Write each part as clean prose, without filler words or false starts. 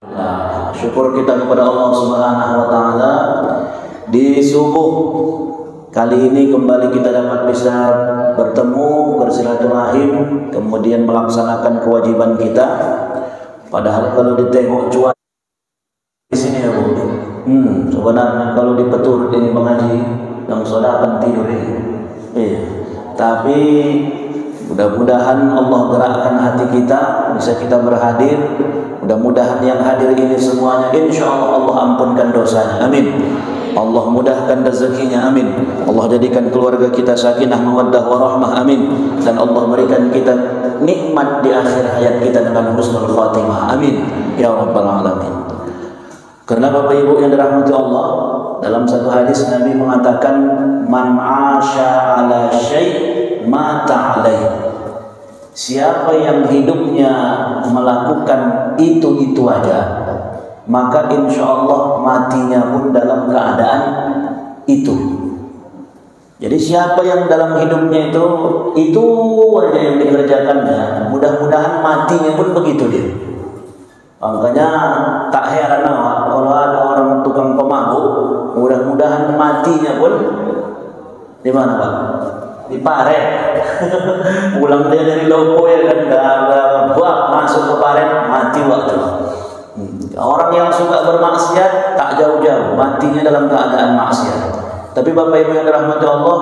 Nah, syukur kita kepada Allah Subhanahu wa taala di subuh kali ini kembali kita dapat bisa bertemu, bersilaturahim, kemudian melaksanakan kewajiban kita. Padahal kalau ditengok cuaca di sini ya Bu, sebenarnya kalau di Petur ini Bang Haji yang sudah akan tidur ini. Iya. Tapi mudah-mudahan Allah gerakkan hati kita, bisa kita berhadir. Mudah-mudahan yang hadir ini semuanya insya Allah Allah ampunkan dosanya, amin. Allah mudahkan rezekinya, amin. Allah jadikan keluarga kita sakinah mawaddah warahmah, amin. Dan Allah berikan kita nikmat di akhir hayat kita dengan husnul khatimah, amin ya rabbal alamin. Karena Bapak Ibu yang dirahmati Allah, dalam satu hadis Nabi mengatakan man 'asha 'ala syai' mata 'alaihi. Siapa yang hidupnya melakukan itu aja, maka insya Allah matinya pun dalam keadaan itu. Jadi siapa yang dalam hidupnya itu aja yang dikerjakannya, mudah-mudahan matinya pun begitu dia. Makanya tak heran kalau ada orang tukang pemabuk, mudah-mudahan matinya pun di mana Pak? Di Paren. Pulang dia dari Lopo ya kan, buat masuk ke Paren, mati waktu. Orang yang suka bermaksiat tak jauh-jauh, matinya dalam keadaan maksiat. Tapi Bapak Ibu yang dirahmati Allah,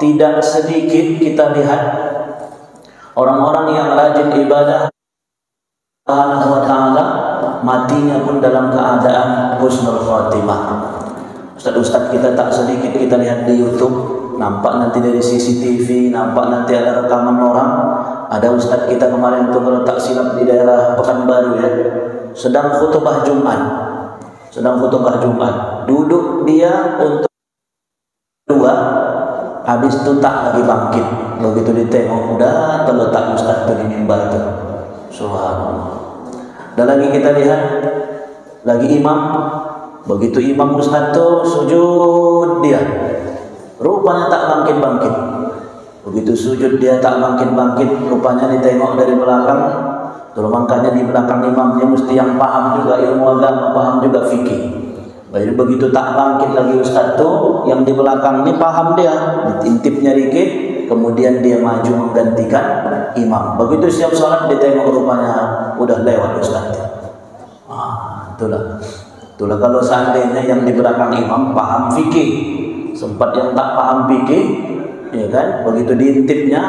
tidak sedikit kita lihat orang-orang yang rajin ibadah Allah Subhanahu wa taala, matinya pun dalam keadaan husnul khatimah. Ustaz-ustaz kita tak sedikit kita lihat di YouTube, nampak nanti dari CCTV, nampak nanti ada rekaman orang. Ada ustaz kita kemarin tuh kalau tak silap di daerah Pekanbaru ya, sedang khutbah Jumat. Duduk dia untuk dua, habis itu tak lagi bangkit. Begitu ditengok udah terletak ustaz tuh di mimbar tuh. Subhanallah. Dan lagi kita lihat lagi imam, begitu imam ustaz tuh sujud dia, rupanya tak bangkit-bangkit. Begitu sujud dia tak bangkit-bangkit, rupanya ditengok dari belakang. Terus makanya di belakang imamnya mesti yang paham juga ilmu agama, paham juga fikih. Jadi begitu tak bangkit lagi ustaz tuh, yang di belakang ini paham dia, intipnya dikit, kemudian dia maju menggantikan imam. Begitu siap sholat ditengok rupanya udah lewat ustaz. Itulah kalau seandainya yang di belakang imam paham fikih, sempat yang tak paham fikih, ya kan? Begitu diintipnya,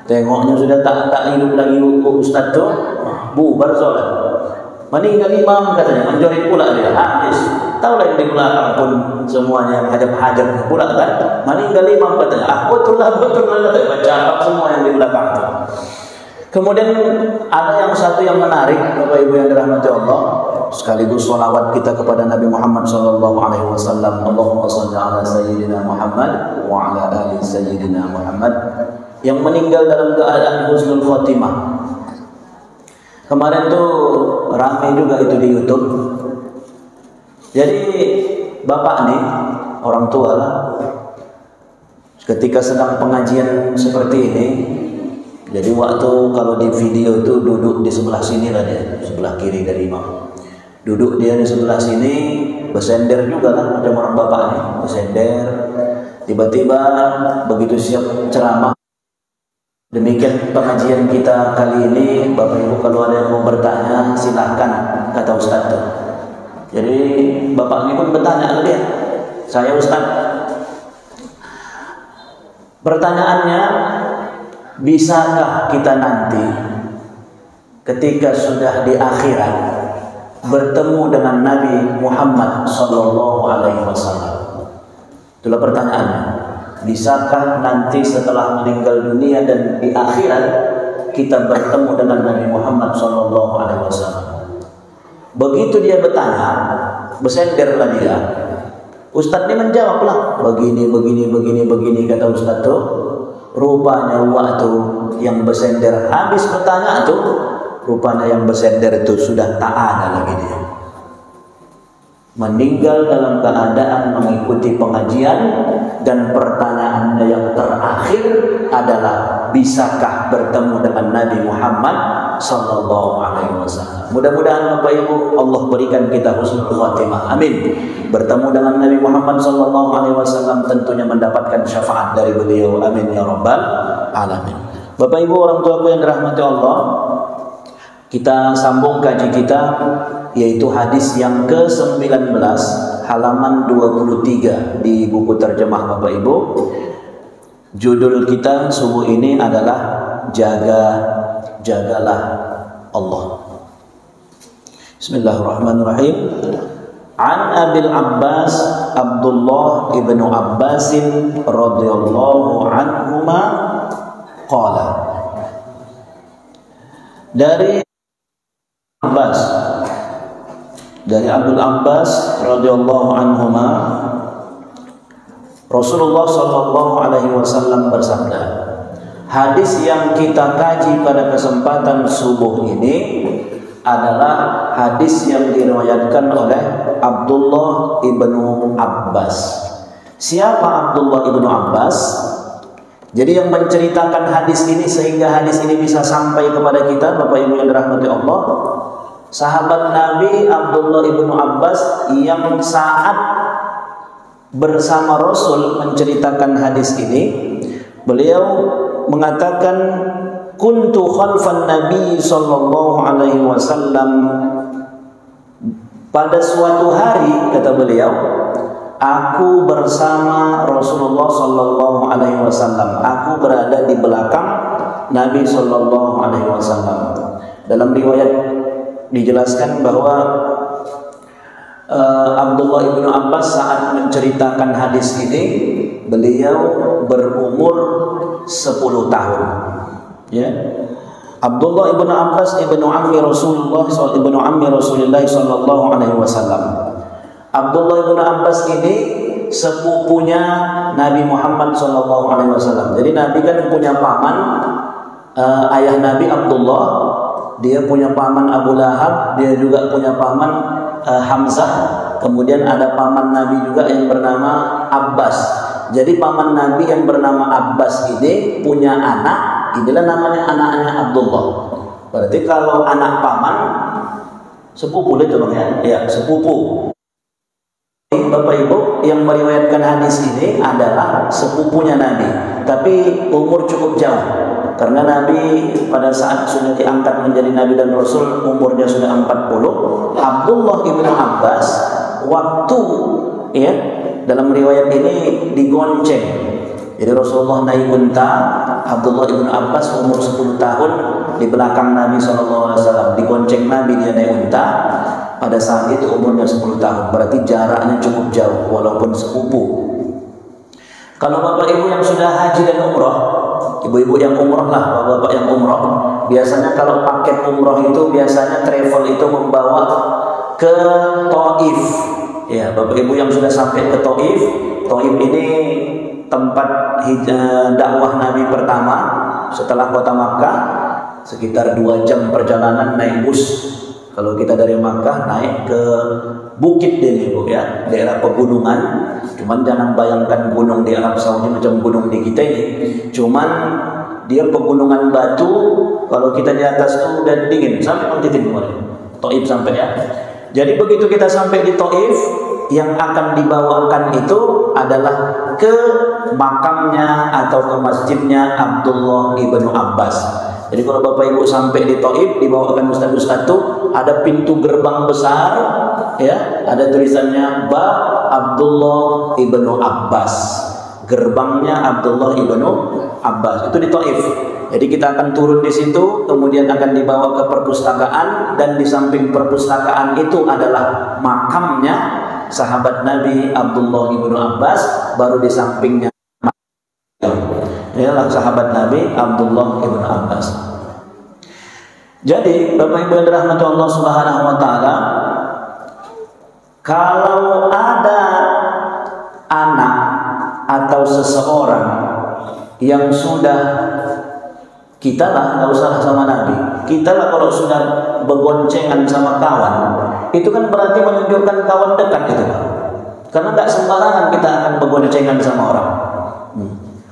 tengoknya sudah tak hidup lagi ustaz tuh, bubar sholat. Meninggal imam katanya, menjorit pula dia, habis. Tahu lah yang di belakang pun semuanya yang hajab-hajab pula kan. Meninggal imam katanya, betul lah, baca semua yang di belakang tuh. Kemudian ada yang satu yang menarik, Bapak Ibu yang dirahmati Allah, sekaligus sholawat kita kepada Nabi Muhammad sallallahu alaihi wasallam. Allahumma shalli ala sayyidina Muhammad wa ala ali sayyidina Muhammad, yang meninggal dalam keadaan husnul khotimah. Kemarin tuh ramai juga itu di YouTube. Jadi bapak nih, orang tua lah, ketika sedang pengajian seperti ini, jadi waktu kalau di video itu duduk di sebelah sini lah dia, sebelah kiri dari imam. Duduk dia di sebelah sini, bersender juga lah macam orang bapak nih, bersender. Tiba-tiba begitu siap ceramah. Demikian pengajian kita kali ini. Bapak Ibu kalau ada yang mau bertanya silahkan, kata Ustaz tuh. Jadi bapak ini pun bertanya ke dia, saya Ustaz, pertanyaannya, bisakah kita nanti ketika sudah di akhirat bertemu dengan Nabi Muhammad sallallahu alaihi wasallam? Itulah pertanyaannya. Bisakah nanti setelah meninggal dunia dan di akhirat kita bertemu dengan Nabi Muhammad sallallahu alaihi wasallam? Begitu dia bertanya, bersenderlah dia. Ustaz ini menjawablah, begini kata Ustaz tuh. Rupanya waktu yang bersender habis bertanya tuh, rupanya yang bersender itu sudah tak ada lagi dia. Meninggal dalam keadaan mengikuti pengajian, dan pertanyaannya yang terakhir adalah bisakah bertemu dengan Nabi Muhammad sallallahu alaihi wasallam. Mudah-mudahan Bapak Ibu Allah berikan kita husnul khatimah. Amin. Bertemu dengan Nabi Muhammad sallallahu alaihi wasallam tentunya mendapatkan syafaat dari beliau. Amin ya rabbal alamin. Bapak Ibu orang tuaku yang dirahmati Allah, kita sambung kaji kita yaitu hadis yang ke-19 halaman 23 di buku terjemah Bapak Ibu. Judul kita subuh ini adalah jagalah Allah. Bismillahirrahmanirrahim. An Abil Abbas Abdullah ibnu Abbasin radhiyallahu anhuma qala. Dari Abdul Abbas radhiyallahu anhuma, Rasulullah sallallahu alaihi wasallam bersabda. Hadis yang kita kaji pada kesempatan subuh ini adalah hadis yang diriwayatkan oleh Abdullah ibnu Abbas. Siapa Abdullah ibnu Abbas? Jadi yang menceritakan hadis ini sehingga hadis ini bisa sampai kepada kita, Bapak Ibu yang dirahmati Allah, sahabat Nabi Abdullah ibnu Abbas yang saat bersama Rasul menceritakan hadis ini, beliau mengatakan, kuntu khalfan Nabi sallallahu alaihi wasallam. Pada suatu hari, kata beliau, aku bersama Rasulullah sallallahu alaihi wasallam. Aku berada di belakang Nabi sallallahu alaihi wasallam. Dalam riwayat dijelaskan bahwa Abdullah ibnu Abbas saat menceritakan hadis ini, beliau berumur 10 tahun. Ya. Abdullah ibnu Abbas ibnu ammi Rasulullah sallallahu alaihi wasallam. Abdullah ibnu Abbas ini sepupunya Nabi Muhammad sallallahu alaihi wasallam. Jadi Nabi kan punya paman, ayah Nabi Abdullah, dia punya paman Abu Lahab, dia juga punya paman Hamzah, kemudian ada paman Nabi juga yang bernama Abbas. Jadi paman Nabi yang bernama Abbas ini punya anak, inilah namanya anaknya Abdullah. Berarti kalau anak paman sepupu itu bang ya, ya sepupu. Bapak Ibu yang meriwayatkan hadis ini adalah sepupunya Nabi, tapi umur cukup jauh. Karena Nabi pada saat sudah diangkat menjadi Nabi dan Rasul umurnya sudah 40. Abdullah ibnu Abbas waktu ya dalam riwayat ini digonceng. Jadi Rasulullah naik unta, Abdullah ibnu Abbas umur 10 tahun di belakang Nabi SAW, digonceng Nabi, dia naik unta. Pada saat itu umurnya 10 tahun, berarti jaraknya cukup jauh walaupun sepupu. Kalau Bapak Ibu yang sudah haji dan umroh, ibu-ibu yang umroh lah, bapak-bapak yang umroh, biasanya kalau paket umroh itu biasanya travel itu membawa ke Taif. Ya, Bapak Ibu yang sudah sampai ke Taif, Taif ini tempat dakwah Nabi pertama setelah kota Makkah, sekitar 2 jam perjalanan naik bus. Kalau kita dari Makkah naik ke bukit ini Bu ya, daerah pegunungan. Cuman jangan bayangkan gunung di Arab Saudi macam gunung di kita ini. Cuman dia pegunungan batu, kalau kita di atas itu udah dingin sampai nanti timur. Taif sampai ya. Jadi begitu kita sampai di Taif, yang akan dibawakan itu adalah ke makamnya atau ke masjidnya Abdullah ibnu Abbas. Jadi kalau Bapak Ibu sampai di Taif, dibawakan ustaz-ustaz itu ada pintu gerbang besar, ya, ada tulisannya Bab Abdullah ibnu Abbas. Gerbangnya Abdullah ibnu Abbas itu di Taif. Jadi kita akan turun di situ, kemudian akan dibawa ke perpustakaan, dan di samping perpustakaan itu adalah makamnya sahabat Nabi Abdullah ibnu Abbas, baru di sampingnya ialah sahabat Nabi Abdullah ibnu Abbas. Jadi Bapak Ibu yang dirahmati Allah Subhanahu wa taala, kalau ada anak atau seseorang yang sudah, kita lah nggak usah sama Nabi, kita lah kalau sudah begoncengan sama kawan, itu kan berarti menunjukkan kawan dekat itu, karena nggak sembarangan kita akan begoncengan sama orang.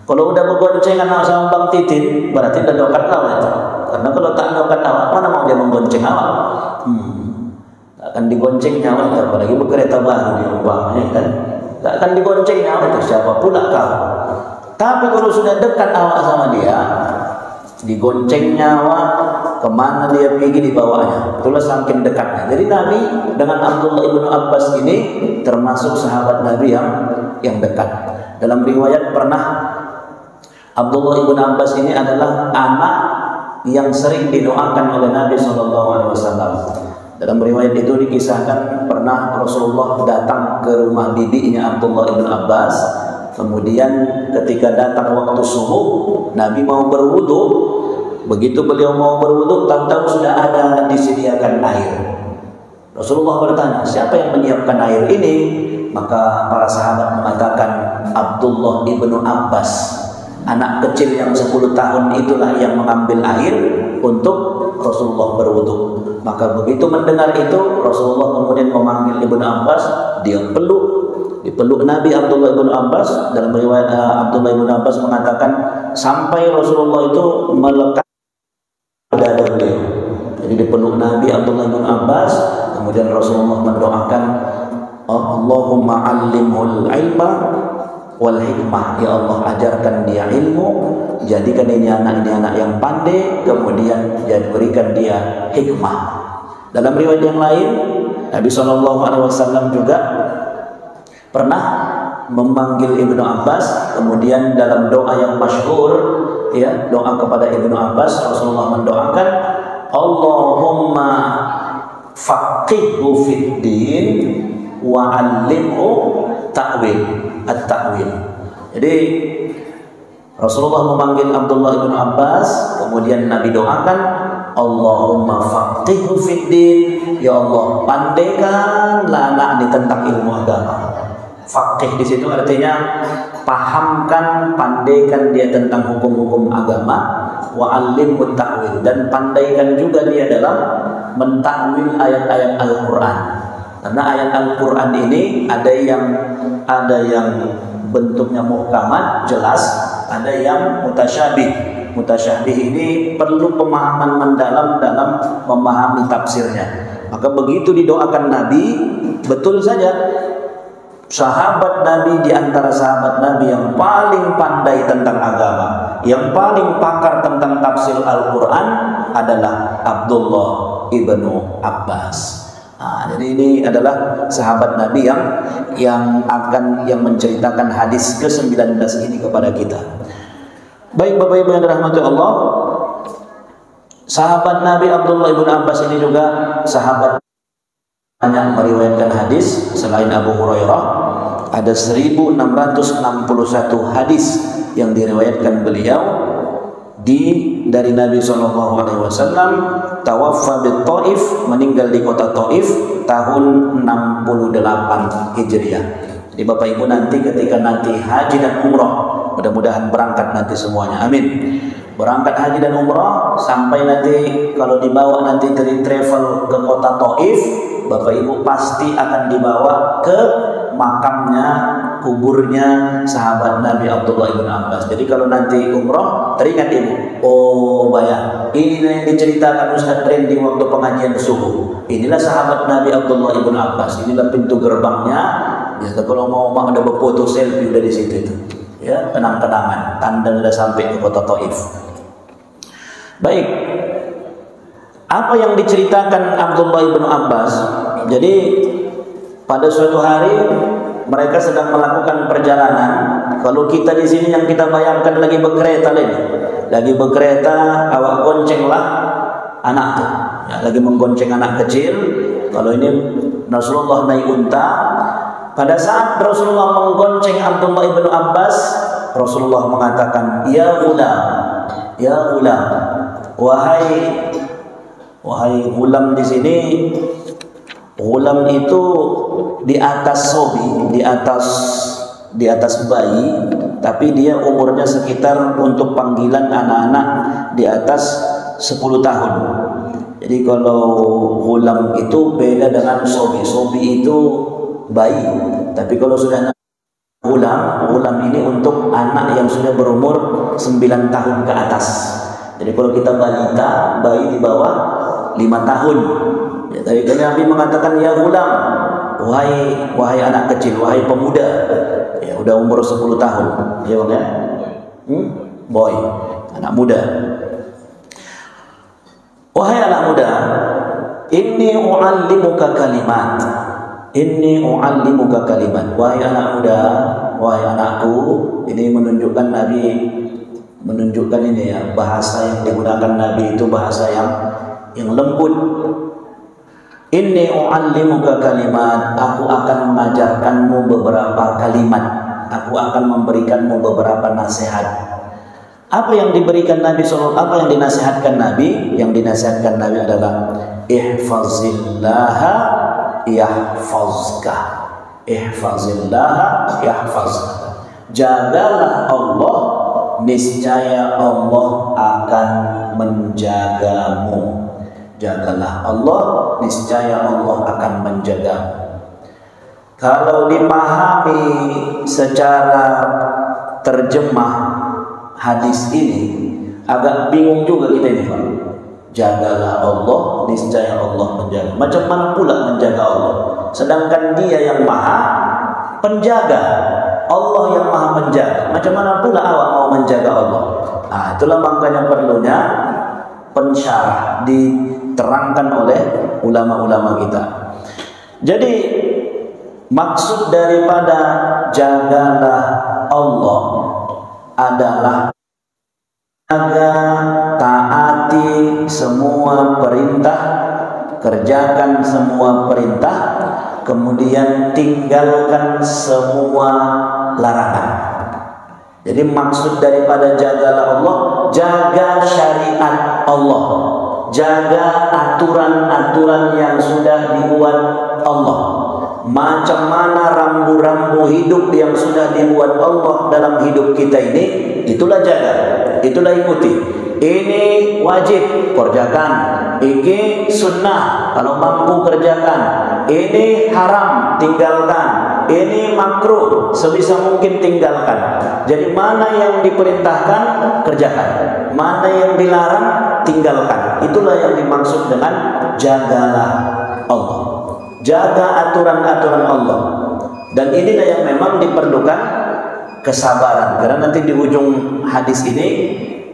Kalau udah bergoncengan sama Bang Titin, berarti udah dokat awak itu. Karena kalau tak dokat awak, mana mau dia menggonceng awak? Tak akan digonceng awak itu, apalagi berkereta baru di umpamanya kan. Tak akan digonceng awak itu, siapa pula kau. Tapi kalau sudah dekat awak sama dia, digoncengnya awak, kemana dia pergi dibawanya. Itulah saking dekatnya. Jadi Nabi dengan Abdullah ibnu Abbas ini termasuk sahabat Nabi yang dekat. Dalam riwayat pernah Abdullah ibnu Abbas ini adalah anak yang sering didoakan oleh Nabi SAW. Dalam riwayat itu dikisahkan pernah Rasulullah datang ke rumah bibinya Abdullah ibnu Abbas. Kemudian ketika datang waktu subuh, Nabi mau berwudu. Begitu beliau mau berwudu, tahu-tahu sudah ada disediakan air. Rasulullah bertanya, siapa yang menyiapkan air ini? Maka para sahabat mengatakan, Abdullah ibnu Abbas. Anak kecil yang 10 tahun itulah yang mengambil air untuk Rasulullah berwudu. Maka begitu mendengar itu, Rasulullah kemudian memanggil Ibnu Abbas, dia dipeluk Nabi Abdullah ibnu Abbas. Dalam riwayat Abdullah ibnu Abbas mengatakan sampai Rasulullah itu melekat dada beliau. Jadi dipeluk Nabi Abdullah ibnu Abbas, kemudian Rasulullah mendoakan, Allahumma allimhul ilma wal hikmah, ya Allah ajarkan dia ilmu, jadikan ini anak yang pandai, kemudian berikan dia hikmah. Dalam riwayat yang lain, Nabi SAW juga pernah memanggil Ibnu Abbas, kemudian dalam doa yang masyhur, ya, doa kepada Ibnu Abbas, Rasulullah mendoakan, Allahumma faqihhu fid din wa 'allimhu at-ta'wil. Jadi Rasulullah memanggil Abdullah ibnu Abbas, kemudian Nabi doakan, Allahumma faqihhu fid din, ya Allah pandaikanlah anak ini tentang ilmu agama. Faqih di situ artinya pahamkan, pandaikan dia tentang hukum-hukum agama, wa 'allimhu ta'wil, dan pandaikan juga dia dalam mentakwil ayat-ayat Al-Qur'an. Karena ayat Al-Quran ini ada yang bentuknya muhkamat, jelas, ada yang mutasyabih. Mutasyabih ini perlu pemahaman mendalam dalam memahami tafsirnya. Maka begitu didoakan Nabi, betul saja sahabat Nabi, di antara sahabat Nabi yang paling pandai tentang agama, yang paling pakar tentang tafsir Al-Quran adalah Abdullah ibnu Abbas. Jadi ini adalah sahabat Nabi yang menceritakan hadis ke-19 ini kepada kita. Baik Bapak Ibu yang dirahmati Allah, sahabat Nabi Abdullah ibnu Abbas ini juga sahabat banyak meriwayatkan hadis selain Abu Hurairah. Ada 1661 hadis yang diriwayatkan beliau dari Nabi SAW. Tawaffa di Taif, meninggal di kota Taif tahun 68 Hijriah. Jadi Bapak Ibu nanti ketika nanti haji dan umrah, mudah-mudahan berangkat nanti semuanya, amin. Berangkat haji dan umrah, sampai nanti kalau dibawa nanti dari travel ke kota Taif, Bapak Ibu pasti akan dibawa ke makamnya, kuburnya sahabat Nabi Abdullah ibn Abbas. Jadi kalau nanti umrah, teringat Ibu, oh bayang, inilah yang diceritakan Ustaz Randy waktu pengajian subuh. Inilah sahabat Nabi Abdullah ibn Abbas. Inilah pintu gerbangnya. Ya, kalau mau ada berfoto selfie udah di situ itu. Ya, kenang-kenangan, tanda sudah sampai ke kota Taif. Baik, apa yang diceritakan Abdullah ibn Abbas? Jadi pada suatu hari mereka sedang melakukan perjalanan. Kalau kita di sini yang kita bayangkan lagi berkereta, awak goncenglah anak tuh, ya, lagi menggonceng anak kecil. Kalau ini Rasulullah naik unta. Pada saat Rasulullah menggonceng Abdullah ibnu Abbas, Rasulullah mengatakan, ya gulam, wahai gulam. Di sini gulam itu di atas sobi, di atas bayi, tapi dia umurnya sekitar untuk panggilan anak-anak di atas 10 tahun. Jadi kalau gulam itu beda dengan sobi. Sobi itu bayi, tapi kalau sudah Ghulam ini untuk anak yang sudah berumur 9 tahun ke atas. Jadi kalau kita balita, bayi di bawah 5 tahun. Ya, tapi Nabi mengatakan ya ghulam, wahai anak kecil, wahai pemuda, ya udah umur 10 tahun, ya bang ya, boy, anak muda. Wahai anak muda, inni u'allimuka kalimat. Inni u'allimuka kalimat. Wahai anak muda, wahai anakku, ini menunjukkan Nabi menunjukkan ini ya, bahasa yang digunakan Nabi itu bahasa yang lembut. Inni u'allimuka kalimat. Aku akan mengajarkanmu beberapa kalimat. Aku akan memberikanmu beberapa nasihat. Apa yang diberikan Nabi SAW, apa yang dinasihatkan Nabi? Yang dinasihatkan Nabi adalah ihfazillaha yahfazka. Ihfazillaha yahfazka. Jagalah Allah, niscaya Allah akan menjagamu. Jagalah Allah, niscaya Allah akan menjagamu. Kalau dipahami secara terjemah hadis ini agak bingung juga kita ini, Pak. Jagalah Allah, niscaya Allah menjaga. Macam mana pula menjaga Allah? Sedangkan Dia yang Maha Penjaga, Allah yang Maha Penjaga. Macam mana pula awak mau menjaga Allah? Nah, itulah makanya perlunya pensyarah diterangkan oleh ulama-ulama kita. Jadi maksud daripada jagalah Allah adalah jaga, taati semua perintah, kerjakan semua perintah, kemudian tinggalkan semua larangan. Jadi maksud daripada jagalah Allah, jaga syariat Allah, jaga aturan-aturan yang sudah dibuat Allah. Macam mana rambu-rambu hidup yang sudah dibuat Allah dalam hidup kita ini, itulah jaga, itulah ikuti. Ini wajib, kerjakan. Ini sunnah, kalau mampu kerjakan. Ini haram, tinggalkan. Ini makruh, sebisa mungkin tinggalkan. Jadi mana yang diperintahkan, kerjakan. Mana yang dilarang, tinggalkan. Itulah yang dimaksud dengan jagalah Allah. Jaga aturan-aturan Allah. Dan inilah yang memang diperlukan kesabaran. Karena nanti di ujung hadis ini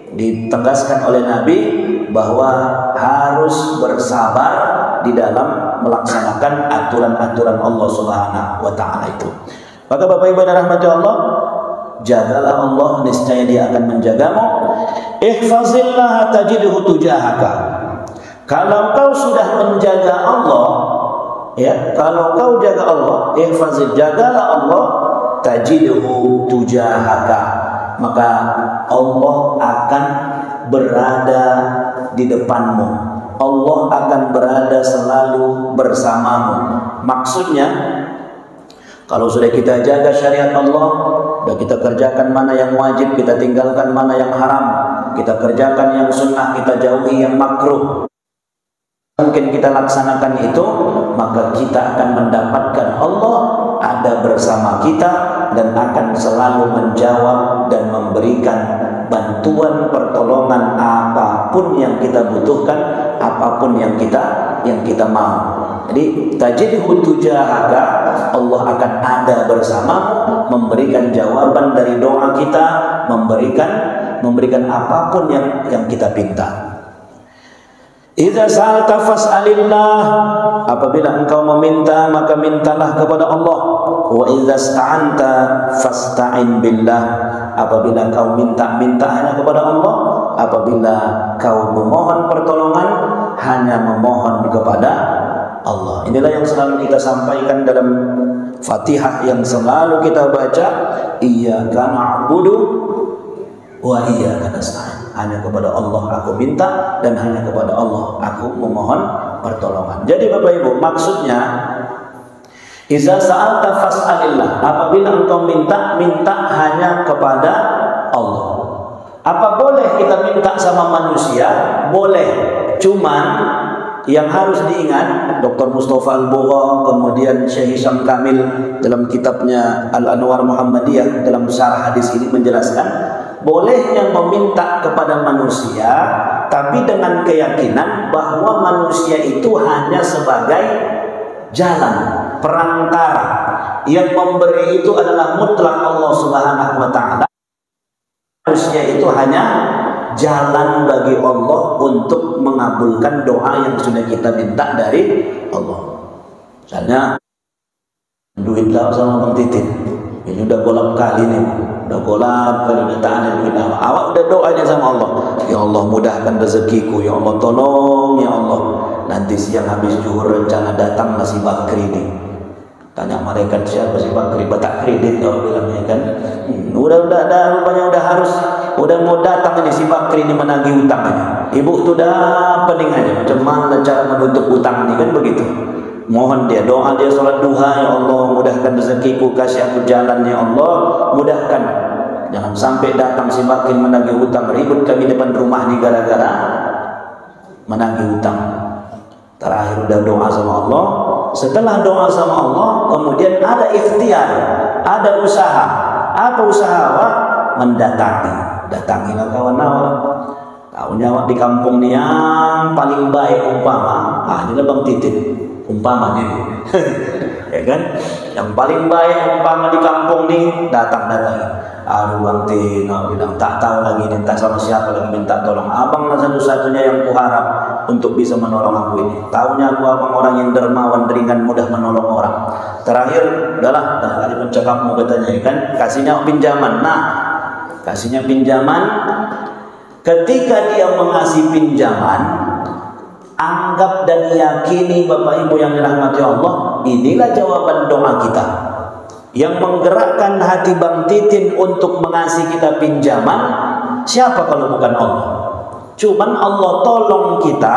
ditegaskan oleh Nabi bahwa harus bersabar di dalam melaksanakan aturan-aturan Allah Subhanahu wa taala itu. Maka Bapak Ibu yang rahmati Allah, jagalah Allah, niscaya Dia akan menjagamu. Ihfazillah tajidhu tujahaka. Kalau kau sudah menjaga Allah, ya, kalau kau jaga Allah, ihfazil, jagalah Allah, tajidhu tujahaka, maka Allah akan berada di depanmu. Allah akan berada selalu bersamamu. Maksudnya, kalau sudah kita jaga syariat Allah, sudah kita kerjakan mana yang wajib, kita tinggalkan mana yang haram, kita kerjakan yang sunnah, kita jauhi yang makruh, mungkin kita laksanakan itu, maka kita akan mendapatkan Allah ada bersama kita dan akan selalu menjawab dan memberikan bantuan pertolongan apapun yang kita butuhkan, apapun yang kita mau. Jadi tajidhu tujahaka, Allah akan ada bersamamu, memberikan jawaban dari doa kita, memberikan apapun yang kita pinta. Idza sa'alta fas'alillah, apabila engkau meminta maka mintalah kepada Allah. Wa idza sta'anta fasta'in billah, apabila kau minta hanya kepada Allah. Apabila kau memohon pertolongan, hanya memohon kepada Allah. Inilah yang selalu kita sampaikan dalam Fatihah yang selalu kita baca, iyyaka na'budu wa iyyaka nasta'in. Hanya kepada Allah aku minta dan hanya kepada Allah aku memohon pertolongan. Jadi Bapak Ibu, maksudnya iza sa'alta fas'alillah, apabila engkau minta hanya kepada Allah. Apa boleh kita minta sama manusia? Boleh. Cuman yang harus diingat, Dr. Mustafa Al-Bugha, kemudian Syekh Hisham Kamil dalam kitabnya Al-Anwar Muhammadiyah dalam syarah hadis ini menjelaskan bolehnya meminta kepada manusia, tapi dengan keyakinan bahwa manusia itu hanya sebagai jalan, perantara. Yang memberi itu adalah mutlak Allah Subhanahu wa taala. Manusia itu hanya jalan bagi Allah untuk mengabulkan doa yang sudah kita minta dari Allah. Misalnya duit lah sama Bang Titin, ini udah golap kali nih, udah golap kali minta ada duit apa? Awak udah doanya sama Allah, ya Allah mudahkan rezekiku, ya Allah tolong, ya Allah. Nanti siang habis zuhur rencana datang nasi bakri nih. Tanya malaikat siapa si bakri, batak kredit kalau bilangnya kan. Udah rupanya udah mau datang ini si bakri ini menagih utangnya. Ibu tuh udah pening aja macam mana cara menutup utang ini kan begitu. Mohon dia doa, dia salat duha, ya Allah mudahkan rezekiku, kasih aku jalan ya Allah, mudahkan. Jangan sampai datang si bakri menagih utang, ribut kami depan rumah nih gara-gara menagih utang. Terakhir udah doa sama Allah. Setelah doa sama Allah, kemudian ada ikhtiar, ada usaha. Apa usaha awak? Datangilah kawan-kawan. Tahunya awak di kampung ni yang paling baik umpama. Inilah Bang Titin umpamanya. Ya kan? Yang paling baik umpama di kampung ni datang. Aduh Bang Tin, bilang tak tahu lagi minta sama siapa lagi minta tolong. Abang lah satu-satunya yang kuharap untuk bisa menolong aku ini. Tahunya aku abang orang yang dermawan, ringan, mudah menolong orang. Terakhir, udahlah kali pencakapmu katanya kan, kasihnya pinjaman. Nah, kasihnya pinjaman. Ketika dia mengasih pinjaman, anggap dan yakini Bapak Ibu yang dirahmati Allah, inilah jawaban doa kita. Yang menggerakkan hati Bang Titin untuk mengasih kita pinjaman, siapa kalau bukan Allah? Cuman Allah tolong kita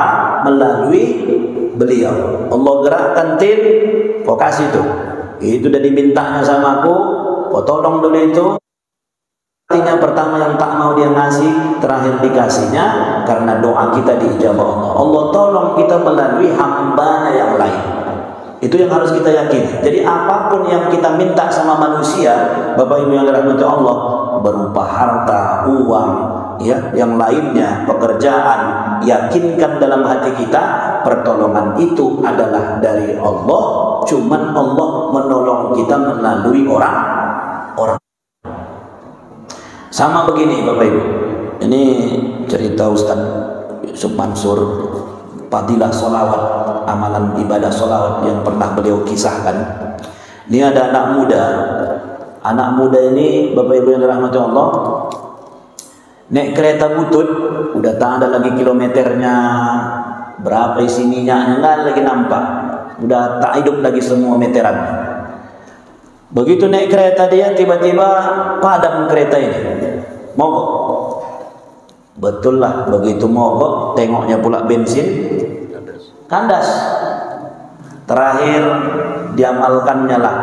melalui beliau. Allah gerakkan Tin, kau kasih tuh. Itu udah dimintanya sama aku, kau tolong dulu itu. Artinya pertama yang tak mau dia ngasih, terakhir dikasihnya karena doa kita diijabah Allah. Allah tolong kita melalui hambanya yang lain. Itu yang harus kita yakini. Jadi apapun yang kita minta sama manusia, Bapak Ibu yang dirahmati Allah, berupa harta, uang, ya, yang lainnya, pekerjaan, yakinkan dalam hati kita pertolongan itu adalah dari Allah. Cuman Allah menolong kita melalui orang. Sama begini Bapak Ibu. Ini cerita Ustaz Yusuf Mansur, fadilah solawat, amalan ibadah solawat yang pernah beliau kisahkan. Ini ada anak muda. Anak muda ini Bapak Ibu yang dirahmati Allah, naik kereta butut, udah tak ada lagi kilometernya berapa, isi minyaknya nggak lagi nampak, udah tak hidup lagi semua meteran. Begitu naik kereta dia, tiba-tiba padam kereta ini, mogok. Betul lah, begitu mogok, tengoknya pula bensin kandas. Terakhir diamalkannya lah,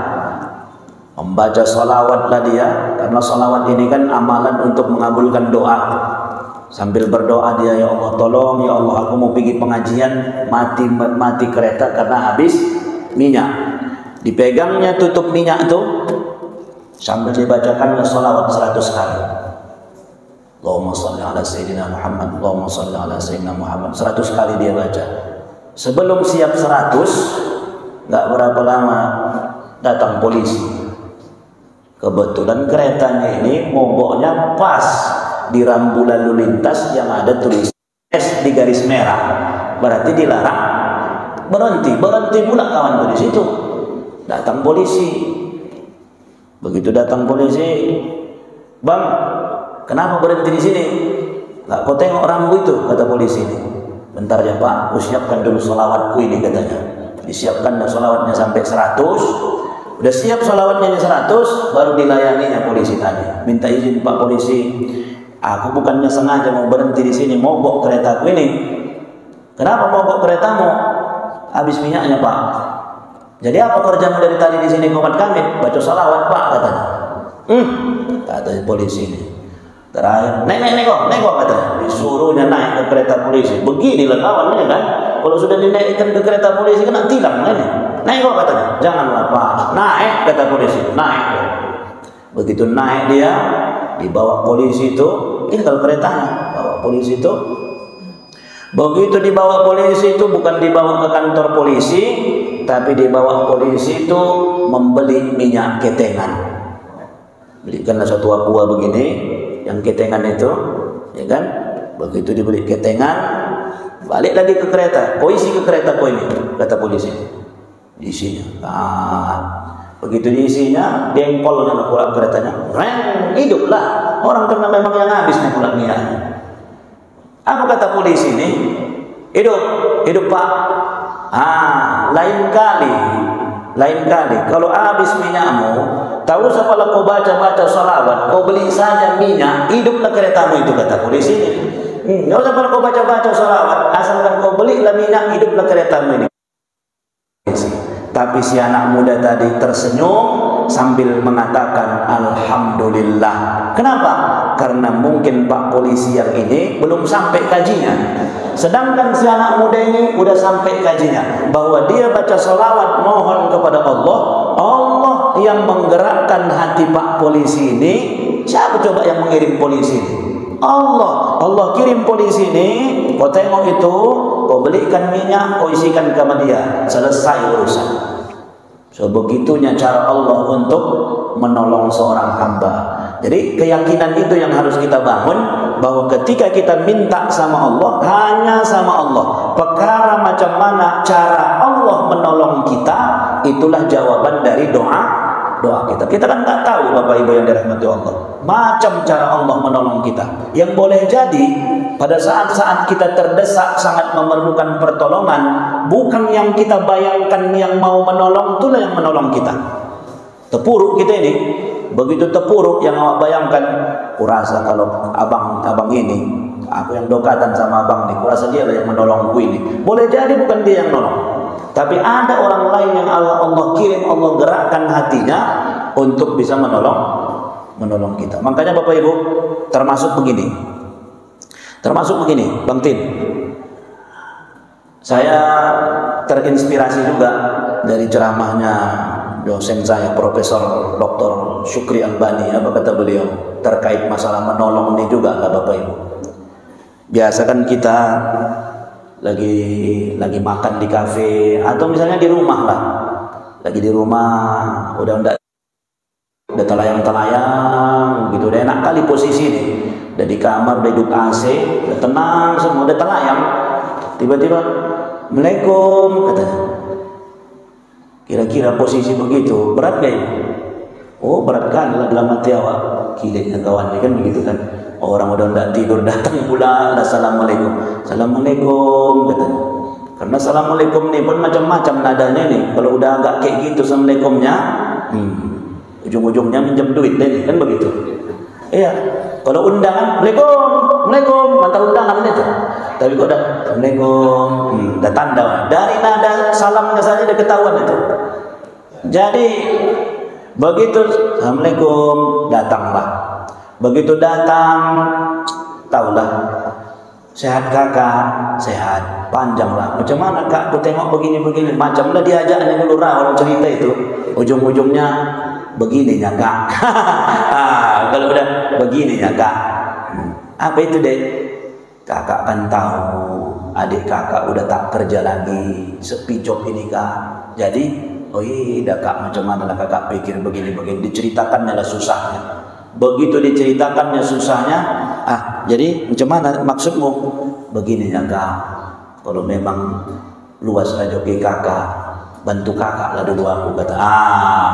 membaca sholawat lah dia, karena sholawat ini kan amalan untuk mengabulkan doa. Sambil berdoa dia, ya Allah tolong, ya Allah aku mau pergi pengajian, mati kereta karena habis minyak. Dipegangnya tutup minyak itu sambil dibacakan sholawat 100 kali. Allahumma salli ala Sayyidina Muhammad, Allahumma salli ala Sayyidina Muhammad. 100 kali dia baca. Sebelum siap 100, nggak berapa lama datang polisi. Kebetulan keretanya ini mogoknya pas di rambu lalu lintas yang ada tulis S di garis merah. Berarti dilarang berhenti pula kawan di situ. Datang polisi. Begitu datang polisi, "Bang, kenapa berhenti di sini?" "Lah, kau tengok rambu itu," kata polisi ini. "Bentar ya Pak, aku siapkan dulu sholawatku ini," katanya. Disiapkan sholawatnya sampai 100. Udah siap sholawatnya 100, baru dilayaninya polisi tadi. "Minta izin Pak polisi, aku bukannya sengaja mau berhenti di sini, mogok keretaku ini." "Kenapa mogok keretamu?" "Habis minyaknya Pak." "Jadi apa kerjamu dari tadi di sini komat kami?" "Baca sholawat Pak," katanya. Kata polisi ini. Terakhir, nek kok katanya. Disuruhnya naik ke kereta polisi. Beginilah kawannya kan. Kalau sudah dinaikkan ke kereta polisi kena tilang ini. Naik kok katanya. Janganlah Pak. Naik kata polisi. Naik. Begitu naik dia, dibawa polisi itu, tinggal keretanya. Bawa polisi itu. Begitu dibawa polisi itu bukan dibawa ke kantor polisi, tapi dibawa polisi itu membeli minyak ketengan. Belikanlah satu aqua begini, yang ketengan itu, ya kan? Begitu dibeli ketengan, balik lagi ke kereta. Kau isi ke kereta kau ini, kata polisi. Isinya. Nah, begitu diisinya, dengkolnya pula keretanya. Reng, hiduplah. Orang kena memang yang habis nih pula minyak. Apa kata polisi ini? Hidup Pak. Lain kali. Kalau habis minyakmu, tahu setelah kau baca salawat, kau beli saja minyak, hiduplah keretamu itu kata polisi ini. Nggak usah kalau kau baca salawat, asalkan kau belilah minyak, hiduplah keretamu ini. Tapi si anak muda tadi tersenyum sambil mengatakan alhamdulillah. Kenapa? Karena mungkin Pak polisi yang ini belum sampai kajinya. Sedangkan si anak muda ini udah sampai kajinya, bahwa dia baca sholawat mohon kepada Allah, Allah yang menggerakkan hati Pak polisi ini. Siapa coba yang mengirim polisi ini? Allah kirim polisi ini. Kau tengok itu, kau belikan minyak, kau isikan ke dia, selesai urusan. Sebegitunya cara Allah untuk menolong seorang hamba. Jadi keyakinan itu yang harus kita bangun, bahwa ketika kita minta sama Allah, hanya sama Allah. Perkara macam mana cara Allah menolong kita, itulah jawaban dari doa kita. Kita kan nggak tahu Bapak Ibu yang dirahmati Allah, macam cara Allah menolong kita. Yang boleh jadi pada saat-saat kita terdesak sangat memerlukan pertolongan, bukan yang kita bayangkan yang mau menolong, itulah yang menolong kita. Terpuruk kita ini, begitu terpuruk yang awak bayangkan. Kurasa kalau abang ini, aku yang dokatan sama abang nih, kurasa dia yang menolongku ini. Boleh jadi bukan dia yang menolong, tapi ada orang lain yang Allah kirim, Allah gerakkan hatinya untuk bisa menolong kita. Makanya Bapak Ibu, termasuk begini, Bang Tin, saya terinspirasi juga dari ceramahnya dosen saya, Profesor Dr. Syukri Albani. Apa kata beliau terkait masalah menolong ini juga, Bapak Ibu? Biasa kan kita lagi makan di kafe atau misalnya di rumah lah, lagi di rumah udah telayang gitu, udah enak kali posisi nih, udah di kamar, udah hidup AC, udah tenang semua, udah telayang, tiba-tiba Assalamualaikum katanya. Kira-kira posisi begitu berat gak ya? Oh berat kan dalam hati awak. Kileknya kawan kan begitu kan. Orang udah tidak tidur datang pula, Assalamualaikum. Assalamualaikum katanya. Karena Assalamualaikum ini pun macam-macam nadanya nih. Kalau udah agak kayak gitu Assalamualaikumnya, ujung-ujungnya minjem duit deh, kan begitu. Iya. Kalau undangan, Assalamualaikum, mantar undangan itu. Tapi kok udah Assalamualaikum, udah tanda. Dari nada salamnya saja udah ketahuan itu. Jadi begitu Assalamualaikum, datanglah. Begitu datang, tahulah, sehat kakak, sehat, panjanglah. Macam mana kak? Aku tengok begini-begini. Macamlah diajaknya dulu orang cerita itu. Ujung-ujungnya begininya kak. Kalau udah begininya kak, apa itu deh? Kakak kan tahu adik kakak udah tak kerja lagi, sepi job ini kak. Jadi, oh iya kak, macam mana lah kakak pikir begini-begini. Diceritakannya lah susahnya. Begitu diceritakannya susahnya, jadi macam mana maksudmu? Begininya kak, kalau memang luas rezeki kakak, bantu kakak lah dulu aku kata.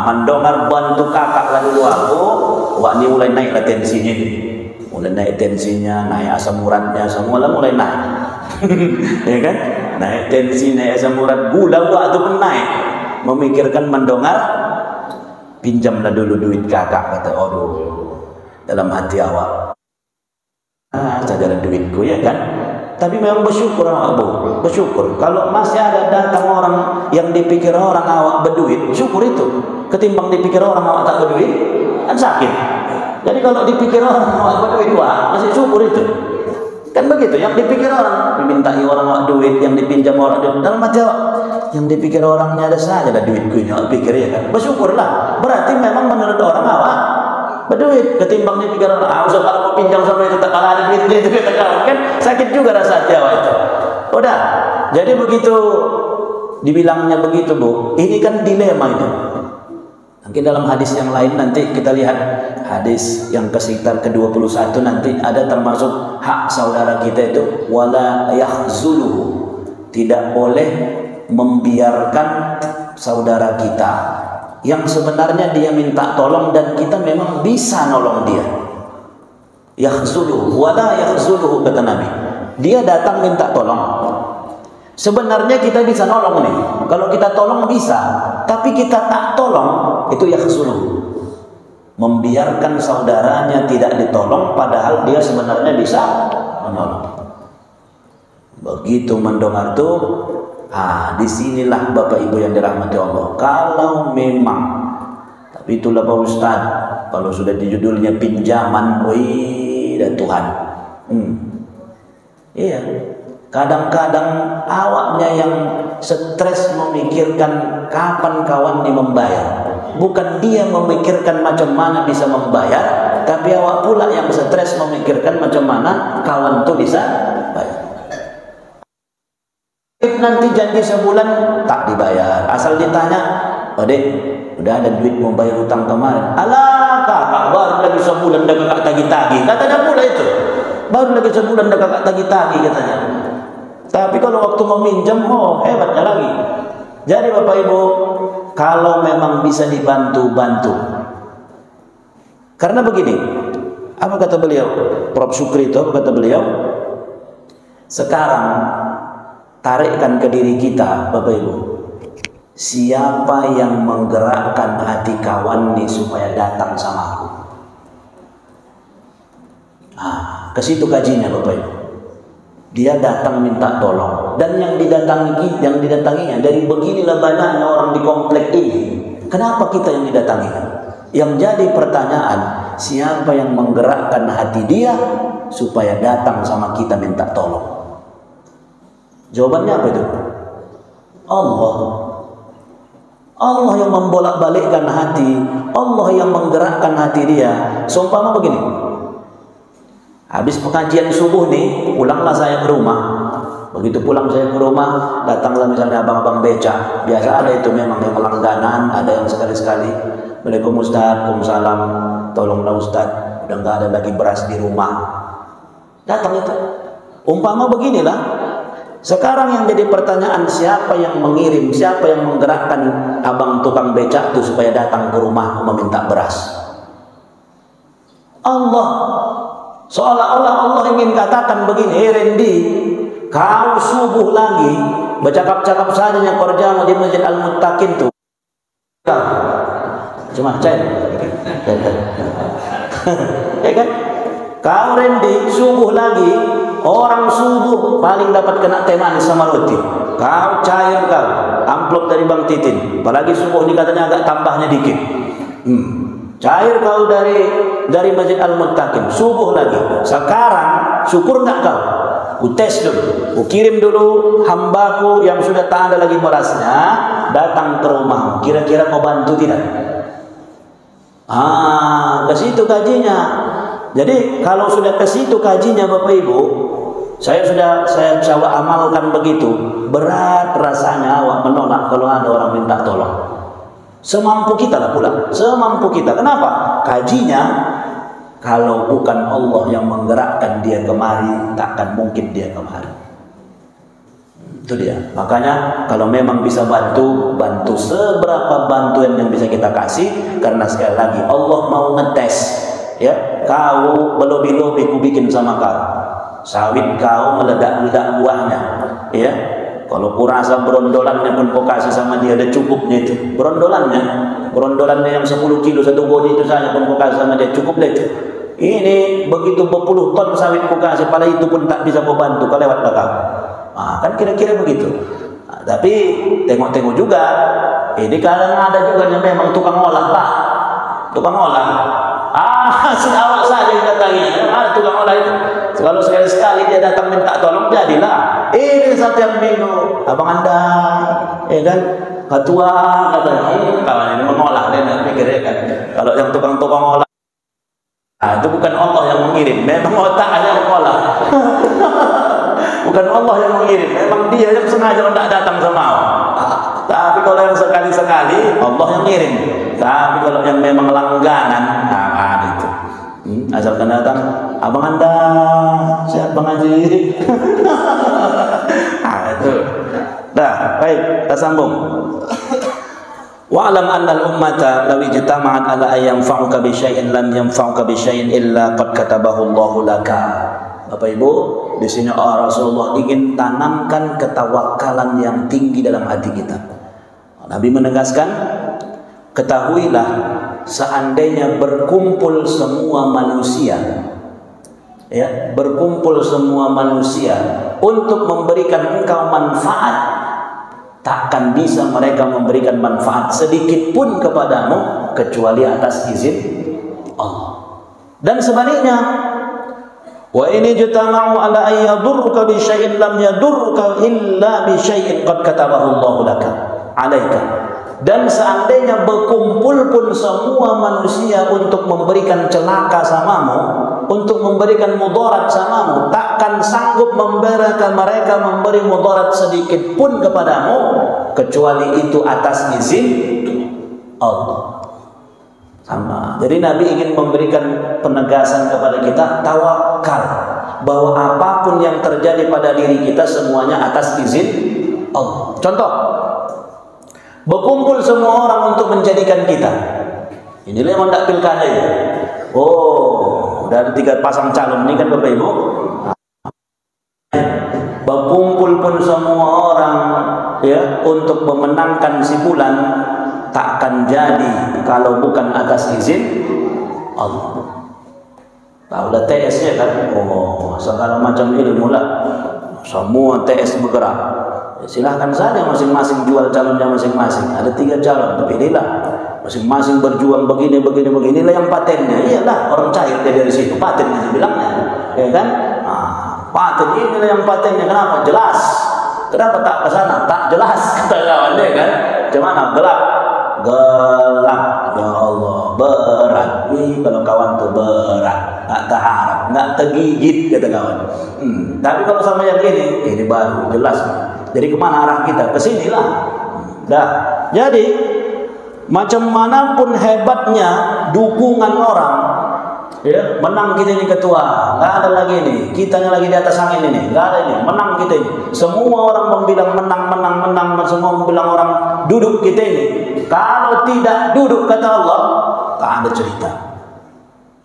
Mendengar bantu kakak lah dulu aku, wah ini mulai naik lah tensinya ini. Mulai naik tensinya, naik asam uratnya, semua lah mulai naik. Ya kan? Naik tensi, naik asam urat, gula waktu pun naik. Memikirkan mendengar, pinjamlah dulu duit kakak kata. Aduh, dalam hati awak, saudara duitku ya kan. Tapi memang bersyukur awak bu, bersyukur. Kalau masih ada datang orang yang dipikir orang awak berduit, syukur itu. Ketimbang dipikir orang awak tak berduit, kan sakit. Jadi kalau dipikir orang awak berduit, wah masih syukur itu. Kan begitu, yang dipikir orang, dimintai orang duit, yang dipinjam orang duit. Dalam hati yang dipikir orangnya ada saja lah duitku ini, pikir ya kan. Bersyukurlah, berarti memang menurut orang awak berduit ketimbang dipikir orang. Usah kalau mau pinjam sama itu tak kalah ada duitnya itu kita kan sakit juga rasa hati awak itu. Udah, jadi begitu dibilangnya begitu Bu, ini kan dilema itu. Mungkin dalam hadis yang lain nanti kita lihat hadis yang sekitar ke-21 nanti ada termasuk hak saudara kita itu wala yahzuluhu, tidak boleh membiarkan saudara kita yang sebenarnya dia minta tolong dan kita memang bisa nolong dia. Yahzuluhu wala yahzuluhu kata Nabi, dia datang minta tolong, sebenarnya kita bisa nolong nih. Kalau kita tolong bisa, tapi kita tak tolong, itu yahzuluhu, membiarkan saudaranya tidak ditolong padahal dia sebenarnya bisa menolong. Begitu mendengar tuh, disinilah Bapak Ibu yang dirahmati Allah. Kalau memang, tapi itulah Pak Ustaz, kalau sudah di judulnya pinjaman, wih dan Tuhan. Iya. Kadang-kadang awaknya yang stres memikirkan kapan kawan ini membayar. Bukan dia memikirkan macam mana bisa membayar, tapi awak pula yang stres memikirkan macam mana kawan itu bisa bayar. Nanti janji sebulan tak dibayar. Asal ditanya, "Oh Dek, udah ada duit mau bayar hutang kemarin?" "Alah kakak, baru lagi sebulan dah kakak tagih-tagih." Katanya pula itu. Baru lagi sebulan dah kakak tagih-tagih katanya. Tapi kalau waktu meminjam, hebatnya lagi. Jadi Bapak Ibu, kalau memang bisa dibantu, bantu. Karena begini, apa kata beliau? Prof. Syukri itu, apa kata beliau? Sekarang, tarikkan ke diri kita, Bapak Ibu. Siapa yang menggerakkan hati kawan nih supaya datang sama aku? Ke situ kajinya Bapak Ibu. Dia datang minta tolong, dan yang didatanginya dari beginilah banyaknya orang di komplek ini. Kenapa kita yang didatangi? Yang jadi pertanyaan, siapa yang menggerakkan hati dia supaya datang sama kita minta tolong? Jawabannya apa itu? Allah. Allah yang membolak-balikkan hati, Allah yang menggerakkan hati dia. Seumpama begini, habis pengajian subuh nih, pulanglah saya ke rumah. Begitu pulang saya ke rumah, datanglah misalnya abang-abang beca. Biasa ada itu memang yang langganan, ada yang sekali-sekali. Waalaikumsalam, Waalaikumsalam, tolonglah Ustaz, udah nggak ada lagi beras di rumah. Datang itu. Umpama beginilah. Sekarang yang jadi pertanyaan, siapa yang mengirim, siapa yang menggerakkan abang tukang beca itu supaya datang ke rumah meminta beras? Allah. Seolah-olah Allah ingin katakan begini, Randy, kau subuh lagi bercakap-cakap saja yang kerjamu di Masjid Al-Muttaqin tuh. Cuma cair. Ya kan? Kau Randy subuh lagi, orang subuh paling dapat kena teh manis sama roti. Kau cair kau, amplop dari Bang Titin. Apalagi subuh ini katanya agak tambahnya dikit. Cair kau dari Masjid Al-Muttaqin, subuh lagi. Sekarang syukur enggak kau? Tes dulu, kirim dulu hambaku yang sudah tak ada lagi berasnya datang ke rumah. Kira-kira kau bantu tidak? Ke situ kajinya. Jadi kalau sudah ke situ kajinya Bapak Ibu, saya coba amalkan begitu. Berat rasanya awak menolak kalau ada orang minta tolong. Semampu kita lah pula, semampu kita. Kenapa? Kajinya, kalau bukan Allah yang menggerakkan dia kemari, takkan mungkin dia kemari. Itu dia. Makanya kalau memang bisa bantu seberapa bantuan yang bisa kita kasih. Karena sekali lagi Allah mau ngetes. Ya, kau belobi-lobi ku bikin sama kau. Sawit kau meledak-ledak buahnya. Ya. Kalau kurasa berondolannya pun kau kasih sama dia, ada cukupnya itu. Berondolannya yang 10 kilo, 1 bodi itu saja pun kau kasih sama dia, cukup deh itu. Ini begitu berpuluh ton sawit kau kasih, pada itu pun tak bisa kau bantu, kau lewat belakang. Kan kira-kira begitu. Tapi tengok-tengok juga, ini kadang ada juga yang memang tukang olah Pak. Tukang olah. Si awak saja yang datangi. Tukang olah itu. Kalau sekali-sekali dia datang minta tolong, jadilah. Ini setiap minggu, abang Anda, ya kan? Ketua katanya, kawan ini mengolah, dia nak pikir ya kan? Kalau yang tukang-tukang olah, itu bukan Allah yang mengirim, memang otak yang mengolah. Bukan Allah yang mengirim, memang dia yang sengaja tidak datang sama awak. Tapi kalau yang sekali-sekali, Allah yang ngirim. Tapi kalau yang memang langganan, itu. Asalkan datang, abang Anda, siap Bang Haji. Itu. Dah, baik, kita sambung. Wa'lam anna al-ummata law ijtama'at ala an yanfa'uka bi syai'in lam yanfa'uka bi syai'in illa qad katabahu Allahu laka. Bapak Ibu, di sini Rasulullah ingin tanamkan ketawakalan yang tinggi dalam hati kita. Nabi menegaskan, ketahuilah seandainya berkumpul semua manusia, ya, berkumpul semua manusia untuk memberikan engkau manfaat, takkan bisa mereka memberikan manfaat sedikit pun kepadamu kecuali atas izin Allah. Dan sebaliknya, wa ini jatama'u ala an yadurruka bi syai'in lam yadurruka illa bi syai'in qad katabahu Allahu laka alaika. Dan seandainya berkumpul pun semua manusia untuk memberikan celaka samamu, untuk memberikan mudarat samamu, takkan sanggup mereka memberi mudarat sedikit pun kepadamu kecuali itu atas izin Allah. Sama. Jadi Nabi ingin memberikan penegasan kepada kita, tawakal, bahwa apapun yang terjadi pada diri kita semuanya atas izin Allah. Contoh, berkumpul semua orang untuk menjadikan kita. Inilah yang hendak pilkada ini. Dari 3 pasang calon ini kan Bapak Ibu. Berkumpul pun semua orang, ya, untuk memenangkan si fulan, takkan jadi kalau bukan atas izin Allah. Tahulah TS-nya kan? Segala macam ilmu lah. Semua TS bergerak. Silahkan saja masing-masing jual calonnya masing-masing. Ada 3 calon, pilihlah. Masing-masing berjuang begini. Inilah yang patennya. Iyalah, orang cair dia dari situ. Patennya dibilangnya, ya kan? Paten inilah yang patennya. Kenapa? Jelas. Kenapa tak ke sana? Tak jelas, kata kawan dia kan? Gimana? Gelap. Ya Allah, berat. Kalau kawan tuh berat, nggak terharap, nggak tergigit, kata kawan. Tapi kalau sama yang ini baru jelas. Jadi kemana arah kita? Kesinilah. Dah. Jadi macam manapun hebatnya dukungan orang, ya, menang kita ini ketua, nggak ada lagi nih, kitanya lagi di atas angin ini, nggak ada ini, menang kita ini. Semua orang membilang menang, semua membilang orang duduk kita ini. Kalau tidak duduk, kata Allah, tak ada cerita.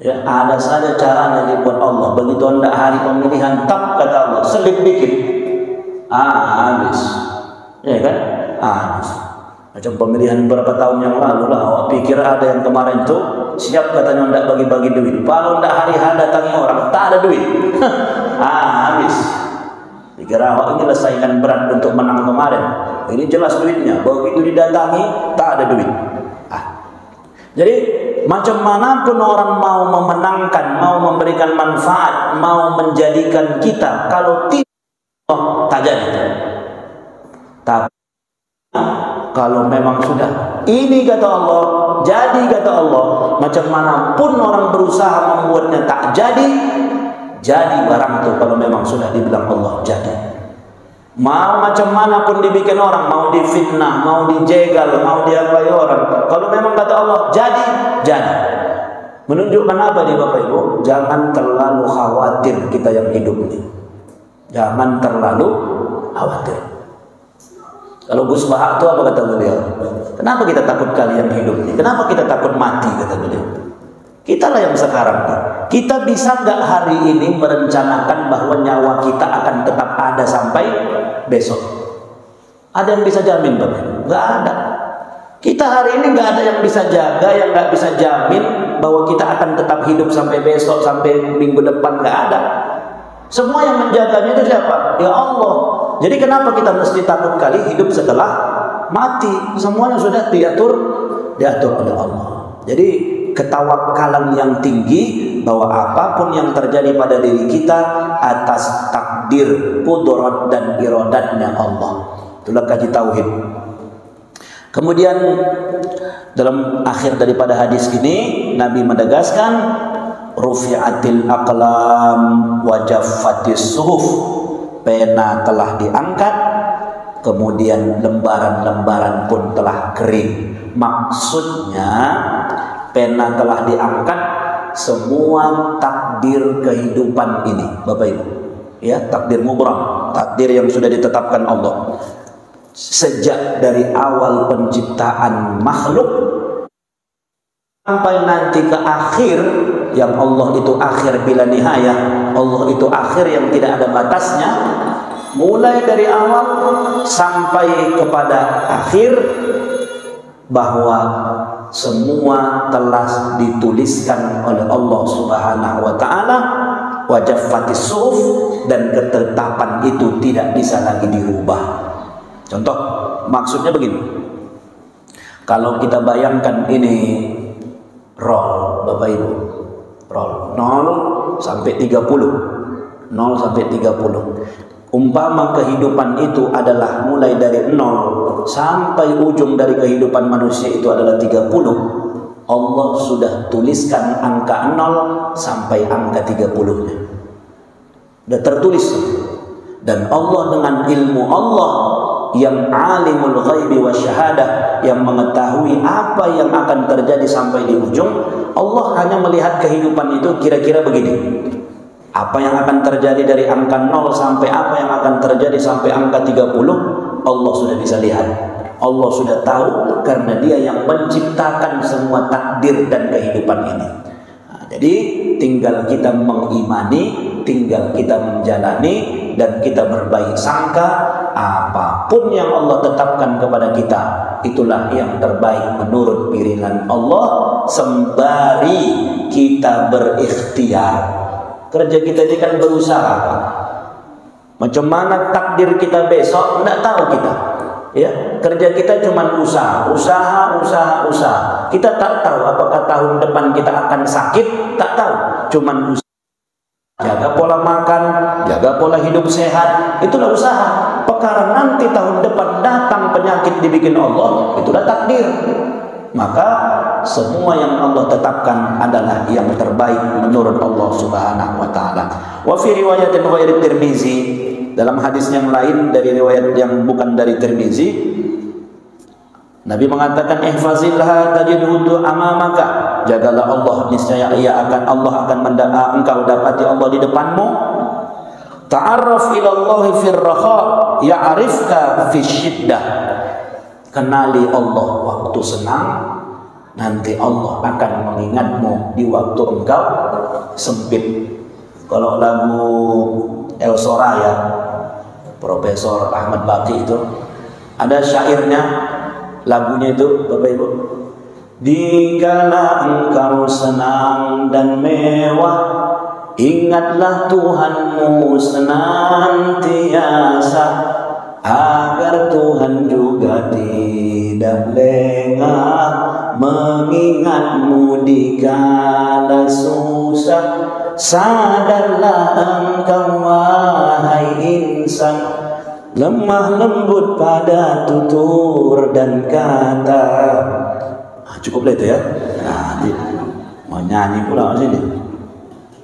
Ya, ada saja caranya dibuat Allah. Begitu hendak hari pemilihan, tak, kata Allah, selip dikit. Habis, ya kan? Habis. Macam pemilihan beberapa tahun yang lalu lah. Awak pikir ada yang kemarin tuh siap katanya hendak bagi-bagi duit. Kalau hendak hari datangi orang, tak ada duit. Habis. Pikir awak inilah saingan berat untuk menang kemarin. Ini jelas duitnya. Begitu didatangi, tak ada duit. Jadi macam manapun orang mau memenangkan, mau memberikan manfaat, mau menjadikan kita, kalau tidak, tak jadi. Tapi kalau memang sudah ini, kata Allah, jadi, kata Allah, macam manapun orang berusaha membuatnya tak jadi barang itu kalau memang sudah dibilang Allah jadi. Mau macam manapun dibikin orang, mau difitnah, mau dijegal, mau diapai orang, kalau memang kata Allah jadi. Menunjukkan apa nih Bapak Ibu? Jangan terlalu khawatir kita yang hidup ini. Jangan terlalu khawatir. Kalau Gus Bahak itu apa kata beliau? Kenapa kita takut kalian hidup ini? Kenapa kita takut mati, kata beliau? Kitalah yang sekarang. Kita bisa nggak hari ini merencanakan bahwa nyawa kita akan tetap ada sampai besok? Ada yang bisa jamin, Bapak? Nggak ada. Kita hari ini nggak ada yang bisa jaga, yang nggak bisa jamin bahwa kita akan tetap hidup sampai besok, sampai minggu depan. Nggak ada. Semua yang menjaganya itu siapa? Ya Allah. Jadi kenapa kita mesti takut kali hidup setelah mati? Semuanya sudah diatur oleh Allah. Jadi ketawakalan yang tinggi bahwa apapun yang terjadi pada diri kita atas takdir, qudrat dan iradatnya Allah. Itulah kaji tauhid. Kemudian dalam akhir daripada hadis ini Nabi menegaskan rufi'atil aqlam wa jaffatis suhuf, pena telah diangkat, kemudian lembaran-lembaran pun telah kering. Maksudnya pena telah diangkat semua takdir kehidupan ini, Bapak Ibu. Ya, takdir mubram, takdir yang sudah ditetapkan Allah. Sejak dari awal penciptaan makhluk sampai nanti ke akhir, yang Allah itu akhir bila nihayah, Allah itu akhir yang tidak ada batasnya. Mulai dari awal sampai kepada akhir, bahwa semua telah dituliskan oleh Allah Subhanahu wa taala, wa jaffatis suhuf, dan ketetapan itu tidak bisa lagi dirubah. Contoh, maksudnya begini. Kalau kita bayangkan ini roll, Bapak Ibu, roll 0 sampai 30, 0 sampai 30. Umpama kehidupan itu adalah mulai dari 0 sampai ujung dari kehidupan manusia itu adalah 30. Allah sudah tuliskan angka 0 sampai angka 30-nya. Sudah tertulis. Dan Allah dengan ilmu Allah yang alimul ghaibi wa syahadah, yang mengetahui apa yang akan terjadi sampai di ujung, Allah hanya melihat kehidupan itu kira-kira begini. Apa yang akan terjadi dari angka 0 sampai apa yang akan terjadi sampai angka 30, Allah sudah bisa lihat. Allah sudah tahu karena Dia yang menciptakan semua takdir dan kehidupan ini. Nah, jadi tinggal kita mengimani, tinggal kita menjalani, dan kita berbaik sangka. Apapun yang Allah tetapkan kepada kita, itulah yang terbaik menurut pilihan Allah, sembari kita berikhtiar. Kerja kita ini kan berusaha. Macam mana takdir kita besok, tidak tahu kita. Ya, kerja kita cuma usaha. Kita tak tahu apakah tahun depan kita akan sakit, tak tahu. Cuma usaha. Jaga pola makan, jaga pola hidup sehat, itulah usaha. Perkara nanti tahun depan datang penyakit dibikin Allah, itulah takdir. Maka semua yang Allah tetapkan adalah yang terbaik menurut Allah Subhanahu wa taala. Wa fi riwayatin ghairi Tirmizi, dalam hadis yang lain dari riwayat yang bukan dari Tirmizi, Nabi mengatakan ihfazillah tajidhu amamaka, jagalah Allah, niscaya Allah akan engkau dapati Allah di depanmu. Ta'arraf ila Allah fir raha ya'rifka fi syiddah, kenali Allah waktu senang, nanti Allah akan mengingatmu di waktu engkau sempit. Kalau lagu El Soraya Profesor Ahmad Baqi itu ada syairnya, lagunya itu, Bapak Ibu. Dikala engkau senang dan mewah, ingatlah Tuhanmu senantiasa, agar Tuhan juga tidak lengah mengingatmu dikala susah. Sadarlah engkau wahai insan, lemah lembut pada tutur dan kata. Cukup lah itu ya. Nah, mau nyanyi pula sini.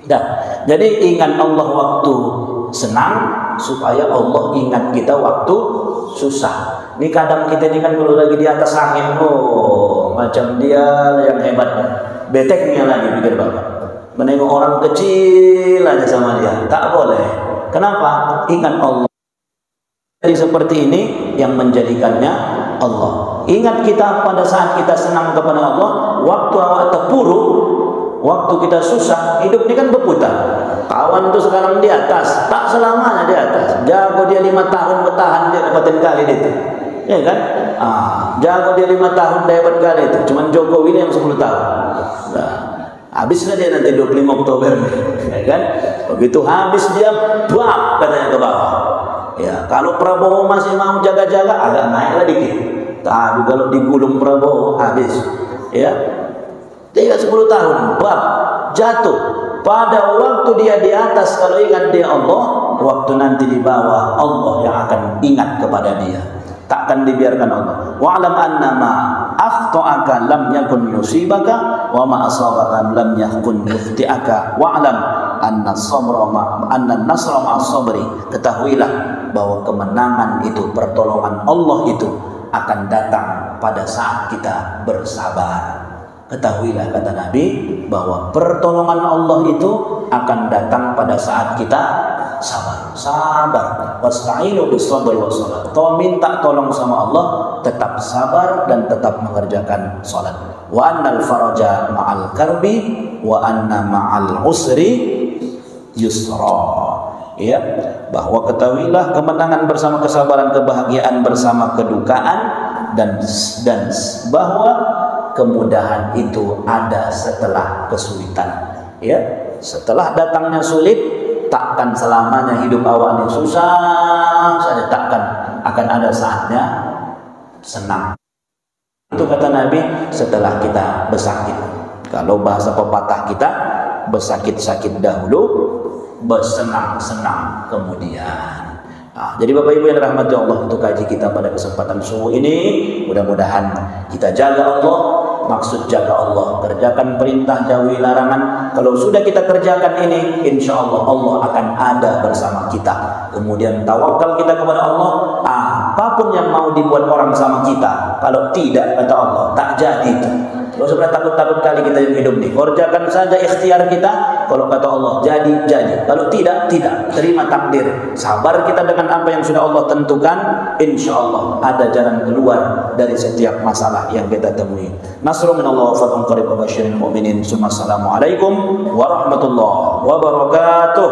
Dah. Jadi ingat Allah waktu senang, supaya Allah ingat kita waktu susah. Ini kadang kita ini kan kalau lagi di atas angin, macam dia yang hebat, beteknya lagi pikir Bapak. Menengok orang kecil aja sama dia, tak boleh. Kenapa? Ingat Allah. Jadi seperti ini yang menjadikannya Allah. Ingat kita pada saat kita senang kepada Allah, waktu awak terpuruk, waktu kita susah, hidup ini kan berputar. Kawan itu sekarang di atas, tak selamanya di atas. Jago dia 5 tahun bertahan, dia dapatin kali itu, ya kan? Jago dia 5 tahun dapat kali itu. Cuman Jokowi yang 10 tahun. Nah, habislah dia nanti 25 Oktober, ya kan? Begitu habis dia, buang katanya ke bawah. Ya, kalau Prabowo masih mau jaga-jaga, agak naiklah dikit. Tapi kalau digulung Prabowo habis, ya. Dia 10 tahun, bab jatuh. Pada waktu dia di atas, kalau ingat dia Allah, waktu nanti di bawah, Allah yang akan ingat kepada dia. Takkan dibiarkan Allah. Wa'lam annama akhta'aka lam yakun yusibaka wa ma asabaka lam yakun yukhti'aka wa'lam anna nasra ma'as sabri. Ketahuilah bahwa kemenangan itu, pertolongan Allah itu akan datang pada saat kita bersabar. Ketahuilah, kata Nabi, bahwa pertolongan Allah itu akan datang pada saat kita sabar. Sabar. Wasta'inu bis-sabri was-shalah. Minta tolong sama Allah, tetap sabar dan tetap mengerjakan salat. Wa annal faraja ma'al karbi wa anna ma'al usri yusra. Ya, bahwa ketahuilah kemenangan bersama kesabaran, kebahagiaan bersama kedukaan, dan bahwa kemudahan itu ada setelah kesulitan. Ya, setelah datangnya sulit, takkan selamanya hidup awak ini susah saja, takkan akan ada saatnya senang. Itu kata Nabi, setelah kita bersakit. Kalau bahasa pepatah kita, bersakit-sakit dahulu, bersenang-senang kemudian. Nah, jadi Bapak Ibu yang dirahmati Allah, itu kaji kita pada kesempatan subuh ini. Mudah-mudahan kita jaga Allah, maksud jaga Allah, kerjakan perintah, jauhi larangan. Kalau sudah kita kerjakan ini, insya Allah Allah akan ada bersama kita. Kemudian tawakal kita kepada Allah. Apapun yang mau dibuat orang sama kita, kalau tidak, kata Allah, tak jadi itu. Kalau sebenarnya takut-takut kali kita yang hidup nih. Kerjakan saja ikhtiar kita. Kalau kata Allah jadi, jadi. Kalau tidak, tidak. Terima takdir. Sabar kita dengan apa yang sudah Allah tentukan. Insya Allah ada jalan keluar dari setiap masalah yang kita temui. Nasrul minallah wa fathun qarib wa basyirin mu'minin. Assalamualaikum warahmatullahi wabarakatuh.